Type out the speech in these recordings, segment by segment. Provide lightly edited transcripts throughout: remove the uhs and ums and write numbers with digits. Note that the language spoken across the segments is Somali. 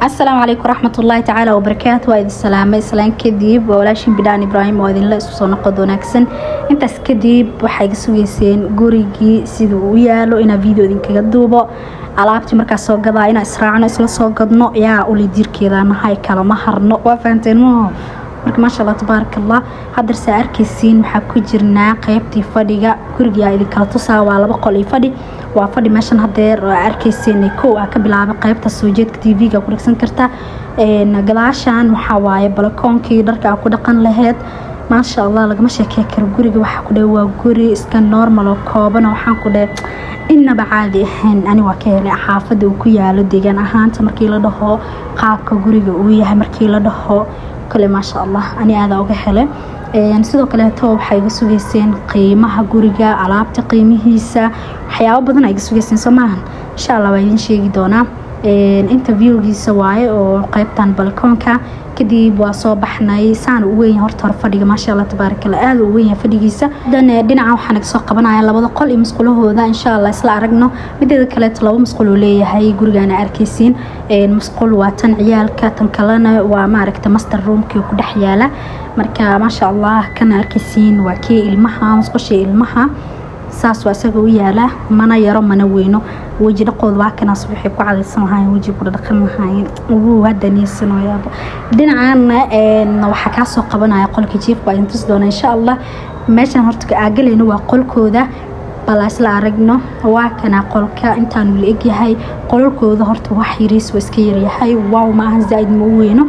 السلام عليكم ورحمة الله تعالى وبركاته. وإذ السلام إسلام كديب ولاشين بدان إبراهيم وإذن الله سبحانه قدونا كسن أنت سكديب وحاجة سويسين جوريجي سيدويا لو إنا فيديو دين كجدوبة alaabtii markaa soo gadaa ina israacno isla soo gadno yaa uli dirkeedana hay kala ma harno waa faanteen marka ma sha Allah tabarakallah hadda saa arkaysiin waxa ku jirnaa qaybtii fadhiga guriga idin kala tusaa waa laba qol iyo fadhi waa fadhi meeshan hadeer arkaysiin koo ka bilaabay qaybta soo jeedka TV-ga ku dhigsan kartaa gadaashan waxa waaye balkoonkii dharka ku dhaqan lahayd ما شاء الله لقى ماشي كيكر جوري واحد كده وجوري إسكان نورمال وكابنا وحن كده إن بعادي حين أنا وكيل حافظ وكيا لديجان أهان تمركيله ده قاك جوري وياه مركيله ده كل ما شاء الله أنا هذا وجهله نسيدو كله توب حاجة سويسين قيمها جوريجا على بتقيمه هسا حياة بدنا يجسويسين سماهن إن شاء الله وين شيء دونا انترفيو جي سواي وقيبتان بالكونكا كديب واسو بحناي سان وين هورت فدhiga ما شاء الله تبارك الله aad u weyn fadhigiisa dhinaca waxaan ka soo qabanaya labada qol iyo musqulahooda insha Allah isla aragno mideeda kale laba musqul oo leeyahay gurigana arkaysiin musqul waa tan ciyaalka tan kalena waa ma aragta master roomkii ku dhex yaala marka ma sha Allah kana arkaysiin waa kee ilmaha musqusha ilmaha saas waa isaga u yaala mana yaro mana weyno waji dhaqood waa kana subaxii ku cadaysan lahayn waji ku dhaqan lahayn ugu hadaniisano yaabo dhinacaana waxa ka soo qabanaya qolka jiifka ay intus doona insha Allah meeshan horta aagaleyna waa qolkooda balaas la aragno waa kana qolka intaan la egyahay qolkooda horta wax yariis waa iska yaryahay waaw ma aha zaid ma weyno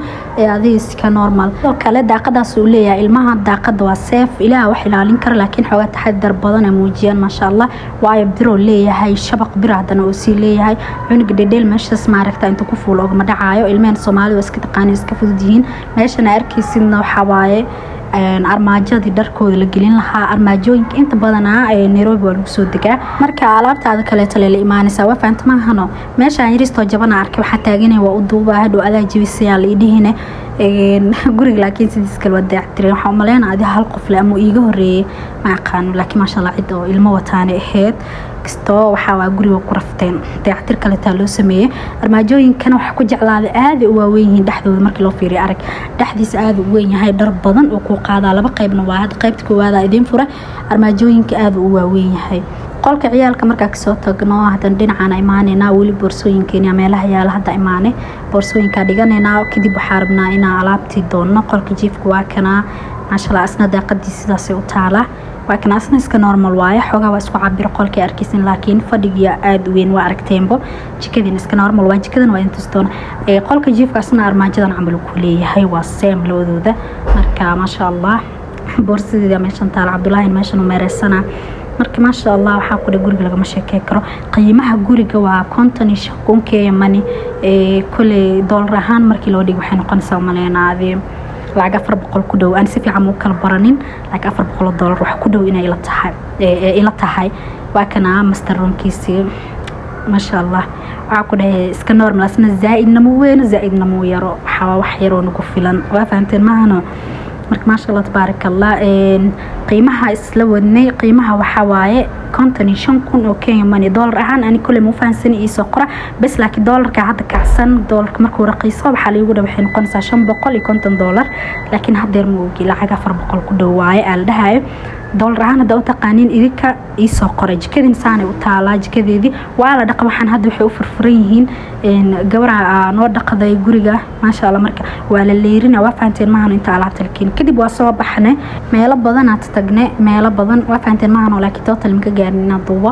adiis ka normal oo kale daaqadaas uu leeyahay ilmaha daaqada waa safe ilaa wax ilaalin kara laakiin xogaa taxadar badan muujiyaan ma sha Allah waayo biro leeyahay shabaq bir hadana oo si leeyahay cunuga dhedhel meeshas ma aragta inta ku fuul oo ma dhacayo ilmeen Soomaaliya iska taqaan iska fududiin meeshana arkaysidna waxa waaye armaajadii dharkooda la gelin lahaa armaajooyinka inta badan Nairobi waa lagu soo degaa marka alaabtaada kale tale la iimaanaysa waa faanta ma hano meesha yaristo jabana arkay waxa taaganay waa u duubaa hadhow adaa jibisay la idhihine guriga laakiin sidii kale wada actiray waxa u maleynaa adi hal qof la ama iiga horeeyay ma aqaan laakiin ma sha Allah cid oo ilmo wataane ahayd kisto waxa waa guriga ku rafteen dayactir kale taa loo sameeyay armaajooyinkan waxa ku jeclaaday aad u waaweyn yihiin dhaxdooda markii loo fiiriyo arag dhaxdiisa aad u weyn yahay dhar badan oo ku qaada laba qaybna waa had qaybta koowaad idin fura armaajooyinka aad u waaweyn yahay qolka ciyaalka marka ka soo tagno hadan dhinacana imaanayna wali boorsooyinkeena meelaha yaala hada imaanay boorsooyinka dhiganayna kadib waxa rabnaa in alaabtii doono qolka jiifka waa kana ma sha Allah asna daaqadiisa sidaas u taala waa kana asna iska normal waaye xogaa waa isku cabir qolka arkaysan laakiin fadhiga aad weyn waa aragteenbo jikadina iska normal waa jikadan waa inta stoon qolka jiifka asna armaajadan camal ku leeyahay waa same labadooda marka ma sha Allah boorsadida meeshan taala Cabdullaahi meeshan u meereysana marka ma sha Allah waxa ku guriga laga ma sheekay karo qiimaha guriga waa 50 yamani kule dollar ahaan markii loo dhigo waxay noqonaysaa maleenaadii lacag 400 ku dhow aan si fiican u kala baranin lacag $400 wax ku dhow inay ila tahay waa kana master roomkiisi ما شاء الله عاقل إسك نورمال أصلا زائد نمو وين زائد نمو يرو حوا وحيرون وكفلان وفهمتين معنا مرك ما شاء الله تبارك الله قيمها إسلووني قيمها وحواي كونتني شن كون أوكي ماني دولار أهان أنا كل مو فانسني يسقرا بس لكن دولار كعادة كعسن دولار مركو رقيصة بحالي يقول بحين قنصة شن بقول يكونتن دولار لكن هدير موجي لعجة فرق بقول كدواي الدهاي دولار أهان دو تقانين إذا يسقرا جكذا إنسان وتعالى جكذا دي وعلى دقة وحن هذا وحي فرفريهن إن جورا نور دقة ذي جورجا ما شاء الله مركا وعلى اللي يرنا وفانتين معنا أنت على تلكين كده بواسوا بحنا ما يلا بدن هتتجنى ما يلا بدن وفانتين معنا ولا كتات المكجارنا ضوا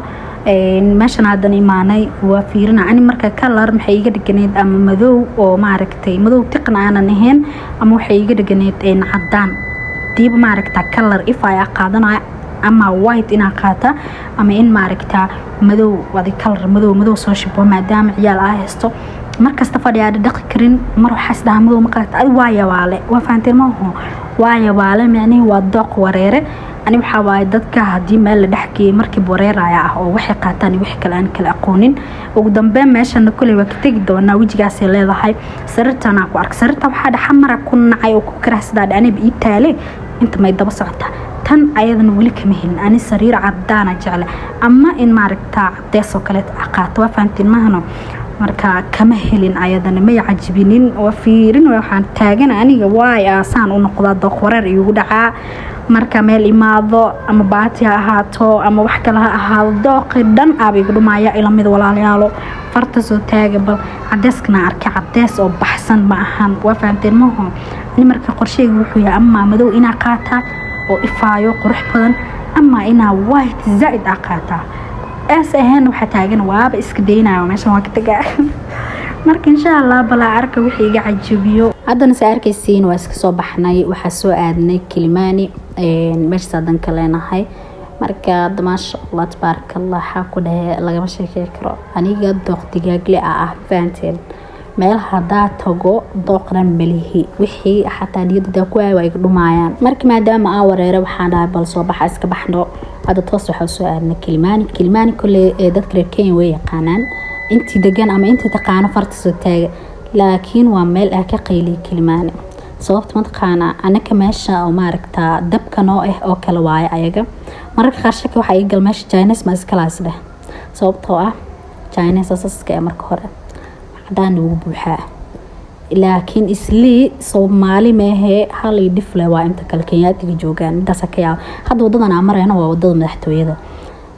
ماشان عدني معني وفيرنا عني مركا كلر محيجة دجنيد أما مذو ومعركتي مذو تقنع أنا نهين أما محيجة دجنيد إن عدان ديب معركتا كلر إفايا قادنا أما وايت إن قاتا أما إن معركتا مذو وذي كلر مذو صوشبه ما دام عيال عايستو marka stafadiyada dhaqi karin mar waxa isdaamado maqaat ay waaya waale waa faanteen ma ho waaya waale macni waa doq wareere ani waxa waay dadka hadii meel la dhaxkay markii wareeraya ah oo waxay qaataan wax kale aan kala aqoonin ugu dambeyn meeshan kulay waa ka tagi doonaa wajigaas ay leedahay sartana ku ark sarta waxa dhaxmara ku nacay oo ku karaasada anib ii taale inta may daba socota tan ayadan wali kama helin ani sariir cadaana jecla ama in maaragta cadeys oo kale qaato waa faanteen ma hano marka kama helin ayadana ma yacjibinin oo fiirin waxaan taagan aniga waay aasaan u noqdaa dooq wareer igu dhacaa marka meel imaado ama baati ha ahaato ama wax kale ha ahaado dooqi dhan abiga dhumaya ila mid walaalayaalo farta soo taaga bal cadeyskana arkay cadeys oo baxsan ma ahan waa fahanteen maaha ani marka qorsheygu wuxuu yahay ama madow inaa qaata oo ifaayo qurux badan ama inaa white zaid qaata ahan waxa taagan waaba iska deynayo meeshan waa ka tagaa marka insha Allah bala arka wixii iga cajibiyo haddana saarkaysiin waa iska soo baxnay waxa soo aadnay Kilimani meesha danka leenahay marka maasha Allah tabarakallah waxa ku dhahay laga sheekay karo aniga dooq digaagle faanteen meel hadaa tago dooqran malihi wixii xataa niyada ku ay iga dhumayaan marka maadaama aan wareero waxaan dhahay bal soo baxa iska baxno hada toos waxa soo aadnay Kilimani kulli dadka reer Kenya way yaqaanaan intii degan ama intii taqaano farta soo taaga laakiin waa meel ka qayli Kilimani sababta ma taqaana anaka meesha oo maaragta dabka noo oo kala waay ayaga marka qarshaka waxa ay gal meesha Chinese ma iska laasday sababtoo Chinese asaska marka hore hadaan ugu buuxa laakiin isli Soomaali meehe hal difle waa inta kale Kenyaatiga joogan inta sakiya hadda wadadan amarayna waa wadada madaxtooyada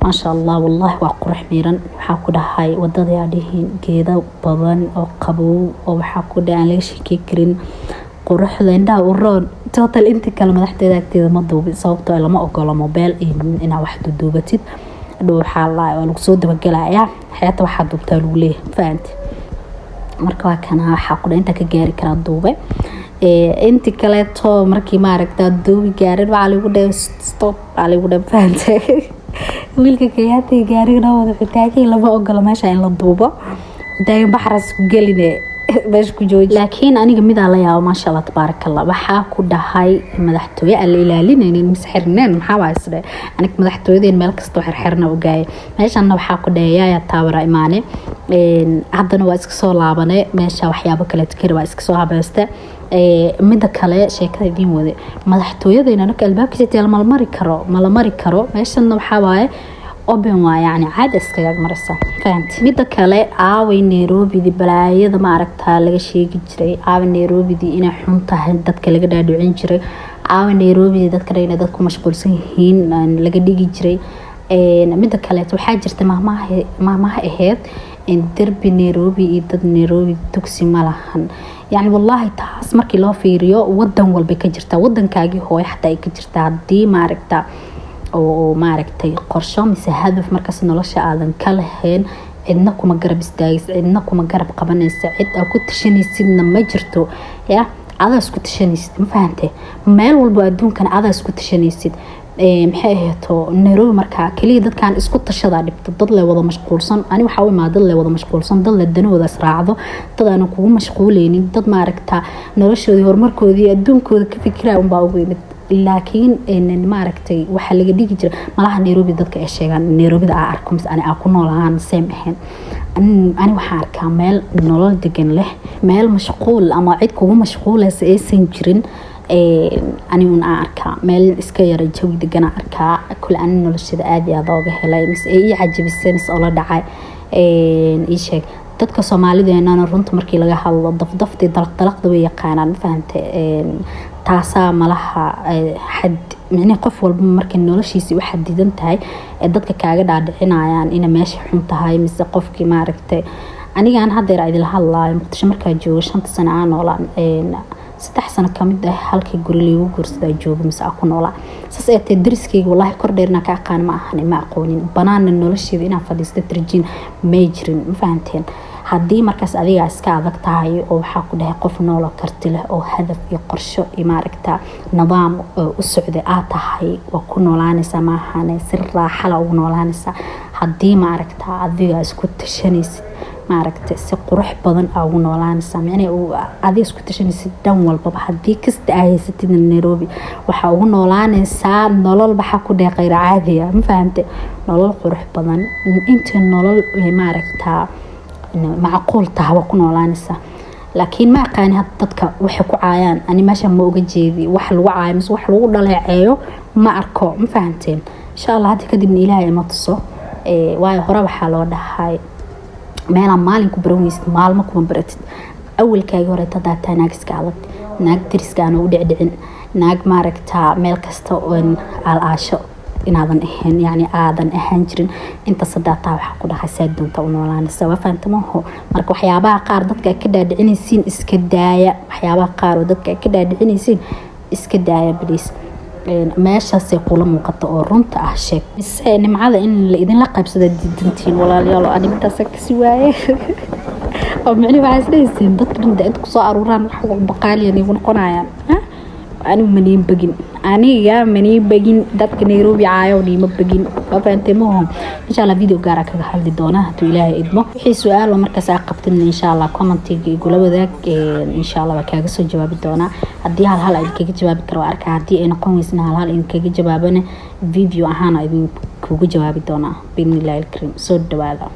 ما شاء الله والله وقرح ميران waxaa ku dhahay wadada yaadihiin geedo badan oo qabow oo waxaa ku dhacan laga shaki karin quruxda indhaha u roon total inta kale madaxteeda agteeda ma duubin sababtoo lama ogolo mobile ina wax duubatid dhow waxa la lagu soo dabagalaya xayata waxa duubtaa lagu leeyahay faanti marka waa kana waxa ku dhaynta ka gaari kara duube inta kale to markii ma aragtaa duubi gaarin waxa lagu dhahay stop waxa lagu dhahay faanti wiilka kayaatay gaariga wada xitaagay laba ogol meesha in la duubo daay baxras ku galine bash ku jooji laakiin aniga mid la yaabo ma sha Allah tabarakallah waxa ku dhahay madaxtooye alla ilaalinayeen misxirneen maxaa waa isle aniga madaxtooyadeen meel kasto xirxirna u gaay meeshan waxa ku dhayaa taawara imaane haddana waa iska soo laabanay meesha waxyaabo kale tikir waa iska soo habeesta midda kale sheekada idin wada madaxtooyadeena anaka albaabkiisa teel mal mari karo meeshan waxa waaye open waa yani caadi iska maraysa fahanti midda kale aaway Nairobi di balaayada ma aragtaa laga sheegi jiray aaway Nairobi di inay xun tahay dadka laga dhaadhicin jiray aaway Nairobi dadka inay dadku mashquulsan yihiin laga dhigi jiray midda kale waxaa jirta maamaha ahayd in darbi Nairobi iyo dad Nairobi dugsi malahan يعني والله taas markii loo fiiriyo wadan walba ka jirta wadankaagi hooy xataa ay ka jirta hadii ma aragta oo ma aragtay qorsho mise hadaf markaas nolosha aadan ka lahayn cidna kuma garab istaagis cidna kuma garab qabanaysa cid aad ku tashanaysidna ma jirto ya adaa isku tashanaysid ma fahantay meel walba adduunkan adaa isku tashanaysid maxay ahaato Nairobi marka kaliya dadkan isku tashada dhibto dad la wada mashquulsan ani waxa uu imaado la wada mashquulsan dad la danooda israacdo dad aan kugu mashquuleynin dad ma aragta noloshoodii horumarkoodii adduunkooda ka fikiraya baa ugu yimid laakiin ma aragtay waxa laga dhigi jiray malaha Nairobi dadka ay sheegan Nairobi aan arko mis ani aan ku noolahan same ahayn ani waxa arkaa meel nolol degan leh meel mashquul ama cid kugu mashquulaysa aysan jirin ani una arka meel iska yar jawi degan arka kul aan noloshada aad iyo aad uga helay mis ay cajabisay oo la dhacay ii sheeg dadka Soomaaliyeedna runta markii laga hadlo dafdafti dalqda way yaqaanaan fahantay taasa malaha xad micna qof walba markii noloshiisa u xadidan tahay dadka kaaga dhaadhicinayaan in meesha xun tahay mise qofkii ma aragtay aniga aan hadeer ay la hadlaayo muqdisho markaa joogo 5 sano aan noolaan 3 sano kamid ah halkii guri liigu guursaday joogo mise aku noolaa saas ay tahay dariskayga wallahi kordheerna ka aqaan ma ahan ma aqoonin banaan nolosheeda inaan fadhiisto tarjin ma jirin ma fahanteen hadii markaas adiga iska adag tahay oo waxa ku dhahay qof nool karti leh oo hadaf iyo qorsho iyo maaragta nidaam u socday aad tahay waa ku noolaanaysa ma ahan si raaxo la ugu noolaanaysa hadii maaragta adiga isku tashanaysid maaragta si qurux badan ugu noolaanaysa macna adiga isku tashanaysid dhan walba hadii kasta ay haysatid Nairobi waxa ugu noolaanaysa nolol waxa ku dhahay qeyr caadi ah ma fahamtay nolol qurux badan inta nolol maaragta معقول تهوى كنا لانسا لكن ما كان هالتدك وحكوا عيان أنا ماشى ما أوجدي وحلو عايمس وحلو ضلع عيو ما أركو ما فهمتين إن شاء الله هذا كده من إلهي ما تصو واي هرب حلو ده هاي meela maalin ku barawaysid maalmo kuma baratid awalkaaga hore tadaata naagska adag naag diriska aan u dhicin naag maaragtaa meel kasta oo aasho inaadan ahayn yani aadan ahaan jirin inta sadaata waxa ku dhaxaysaa doonta u noolaanaysa waa faantamaho marka waxyaabaha qaar dadka ka dhaadhicinaysiin iska daaya waxyaabaha qaar oo dadka ka dhaadhicinaysiin iska daaya please meeshaas ay kula muuqato oo runta ah sheeg mise nimcada in la idin la qaybsado diidantiin walaalayaal anigtaas ka si waaye oo macni waxa isdheyseen dadka inta ku soo aruuraan wax baqaaliyan igu noqonayaan anigu aniga mani bagin dadka Nairobi caayo niima bagin faantamaho insha Allah video gaar ah kaga hadli doona haduu Ilaahay idmo wixii su'aal oo markaas aad qabtin insha Allah commentiga igu la wadaag insha Allah waa kaaga soo jawaabi doona hadii hal ay kaga jawaabi karo arka hadii ay noqon weysna hal in kaga jawaabana video ahaan idin kugu jawaabi doona bismillahil karim soo dhawaada